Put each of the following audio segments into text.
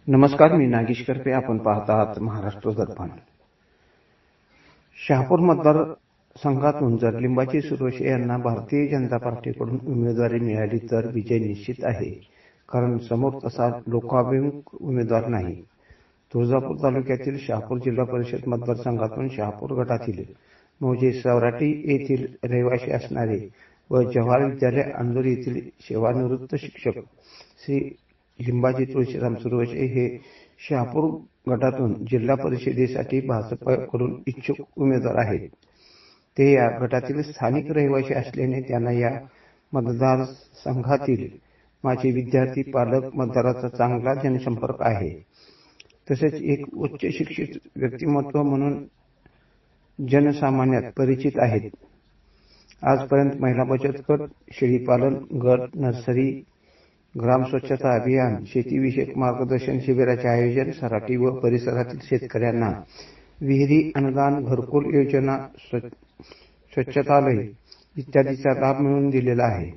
नमस्कार, मी नागेश करपे. आपण पाहत आहात महाराष्ट्र दर्पण. शहापूर मतदारसंघातून जर लिंबाची सुरोशे यांना भारतीय जनता पार्टीकडून उमेदवारी मिळाली तर विजय निश्चित आहे, कारण समोर तसा लोकाभिमुख उमेदवार नाही. तुळजापूर तालुक्यातील शहापूर जिल्हा परिषद मतदारसंघातून शहापूर गटातील मौजे सवराटी येथील रहिवासी असणारे व जवाहर विद्यालय अंदूर येथील सेवानिवृत्त शिक्षक श्री लिंबाजी तुळशीराम सुरोशे हे शहापूर गटातून जिल्हा परिषदेसाठी भाजपकडून इच्छुक उमेदवार आहेत. ते या गटातील स्थानिक रहिवासी असल्याने त्यांना या मतदारसंघातील माझे विद्यार्थी, पालक, मतदाराचा चांगला जनसंपर्क आहे. तसेच एक उच्च शिक्षित व्यक्तिमत्व म्हणून जनसामान्यात परिचित आहेत. आजपर्यंत महिला बचत गट, शेळीपालन गट, नर्सरी, ग्राम स्वच्छता अभियान, शेतीविषयक मार्गदर्शन शिबिराचे आयोजन, सराटी व परिसरातील शेतकऱ्यांना विहिरी अनुदान, घरकुल योजना, स्वच्छतालय इत्यादीचा लाभ मिळवून दिलेला आहे.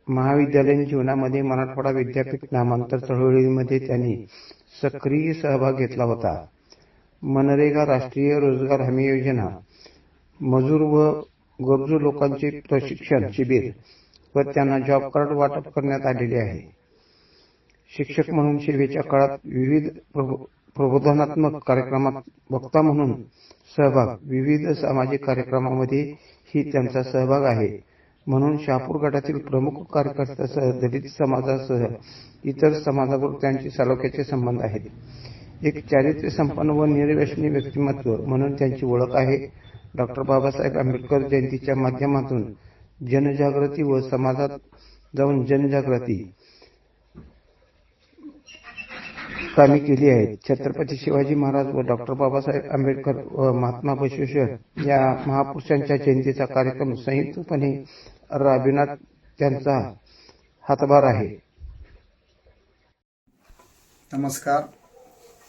महाविद्यालयीन जीवनामध्ये मराठवाडा विद्यापीठ नामांतर चळवळीमध्ये त्यांनी सक्रिय सहभाग घेतला होता. मनरेगा, राष्ट्रीय रोजगार हमी योजना, मजूर व गरजू लोकांचे प्रशिक्षण शिबिर व त्यांना जॉब कार्ड वाटप करण्यात आलेले आहे. शिक्षक म्हणून सेवेच्या काळात विविध प्रबोधनात्मक कार्यक्रमात वक्ता म्हणून सहभाग, विविध सामाजिक कार्यक्रमामध्ये ही त्यांचा सहभाग आहे. म्हणून शहापूर गटातील प्रमुख कार्यकर्त्यांसह दलित समाजासह इतर समाजाबरोबर त्यांचे सलोख्याचे संबंध आहेत. एक चारित्र्य संपन्न व निर्व्यसनी व्यक्तिमत्व म्हणून त्यांची ओळख आहे. डॉक्टर बाबासाहेब आंबेडकर जयंतीच्या माध्यमातून जनजागृती व समाजात जाऊन जनजागृती कामे केली आहेत. छत्रपती शिवाजी महाराज व डॉक्टर बाबासाहेब आंबेडकर व महात्मा बसवेश्वर या महापुरुषांच्या जयंतीचा कार्यक्रम संयुक्तपणे राबविण्यात त्यांचा हातभार आहे. नमस्कार,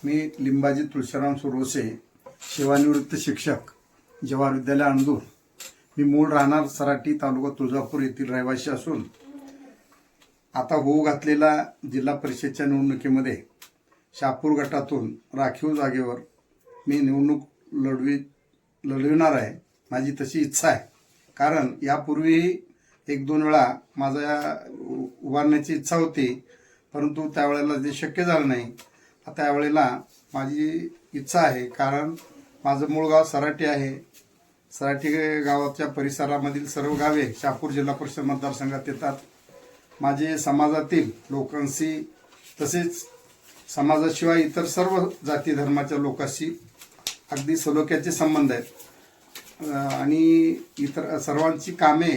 मी लिंबाजी तुळशीराम सुरोशे, सेवानिवृत्त शिक्षक, जवाहर विद्यालय अंदूर. मी मूळ राहणार सराटी, तालुका तुळजापूर येथील रहिवासी असून आता होऊ घातलेल्या जिल्हा परिषदच्या निवडणुकीमध्ये शहापूर गटातून राखीव जागेवर मी निवडणूक लढविणार आहे. माझी तशी इच्छा आहे, कारण यापूर्वी एक दोन वेळा माझ्या उभारण्याची इच्छा होती, परंतु त्यावेळेला ते शक्य झालं नाही. आता यावेळेला माझी इच्छा आहे, कारण माझं मूळ गाव सराटी आहे. सराटी गावाच्या परिसरामधील सर्व गावे शहापूर जिल्हा परिषद मतदारसंघात येतात. माझे समाजातील लोकांशी तसेच समाजाशिवाय इतर सर्व जाती धर्माच्या लोकांशी अगदी सलोख्याचे संबंध आहेत आणि इतर सर्वांची कामे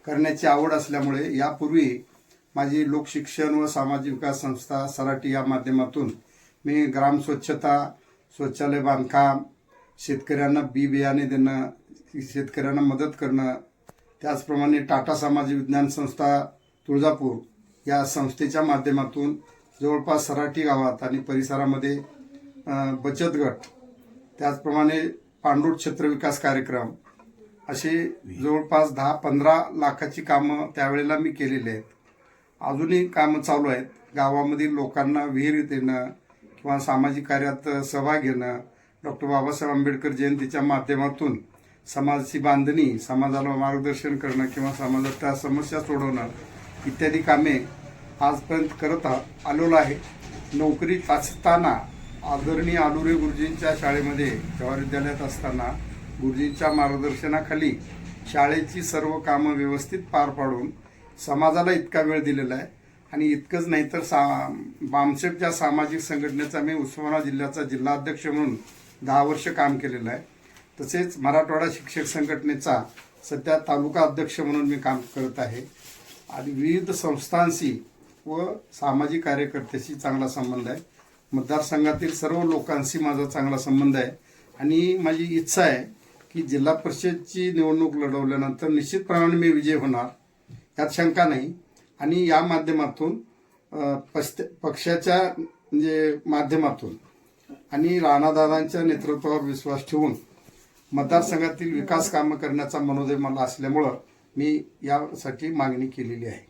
करण्याची आवड असल्यामुळे यापूर्वी माझी लोकशिक्षण व सामाजिक विकास संस्था सराटी या माध्यमातून मी ग्राम स्वच्छता, शौचालय बांधकाम, शेतकऱ्यांना बी बियाणे देणं, शेतकऱ्यांना मदत करणं, त्याचप्रमाणे टाटा सामाजिक विज्ञान संस्था तुळजापूर या संस्थेच्या माध्यमातून जवळपास सराटी गावात आणि परिसरामध्ये बचत गट, त्याचप्रमाणे पांडुर क्षेत्र विकास कार्यक्रम असे जवळपास 10-15 लाखाची कामं त्यावेळेला मी केलेली आहेत. अजूनही कामं चालू आहेत. गावामधील लोकांना विहीर देणं किंवा सामाजिक कार्यात सहभाग घेणं, डॉक्टर बाबासाहेब आंबेडकर जयंतीच्या माध्यमातून समाजाची बांधणी, समाजाला मार्गदर्शन करणं किंवा समाजाच्या समस्या सोडवणं इत्यादी कामे आजपर्यंत करत आलेलो आहे. नोकरीत असताना आदरणीय आलुरे गुरुजींच्या शाळेमध्ये जवाहर विद्यालयात असताना गुरुजींच्या मार्गदर्शनाखाली शाळेची सर्व कामं व्यवस्थित पार पाडून समाजाला इतका वेळ दिलेला आहे. आणि इतकंच नाही तर बामसेपच्या सामाजिक संघटनेचा मी उस्मानाबाद जिल्ह्याचा जिल्हाध्यक्ष म्हणून 10 वर्ष काम केलेलं आहे. तसेच मराठवाडा शिक्षक संघटनेचा सध्या तालुका अध्यक्ष म्हणून मी काम करत आहे. आणि विविध संस्थांशी व सामाजिक कार्यकर्त्याशी चांगला संबंध आहे. मतदारसंघातील सर्व लोकांशी माझा चांगला संबंध आहे. आणि माझी इच्छा आहे की जिल्हा परिषदची निवडणूक लढवल्यानंतर निश्चितप्रमाणे मी विजय होणार, यात शंका नाही. आणि या माध्यमातून पक्षाच्या माध्यमातून आणि राणादादांच्या नेतृत्वावर विश्वास ठेवून मतदारसंघातील विकास कामं करण्याचा मनोदय मला असल्यामुळं मी यासाठी मागणी केलेली आहे.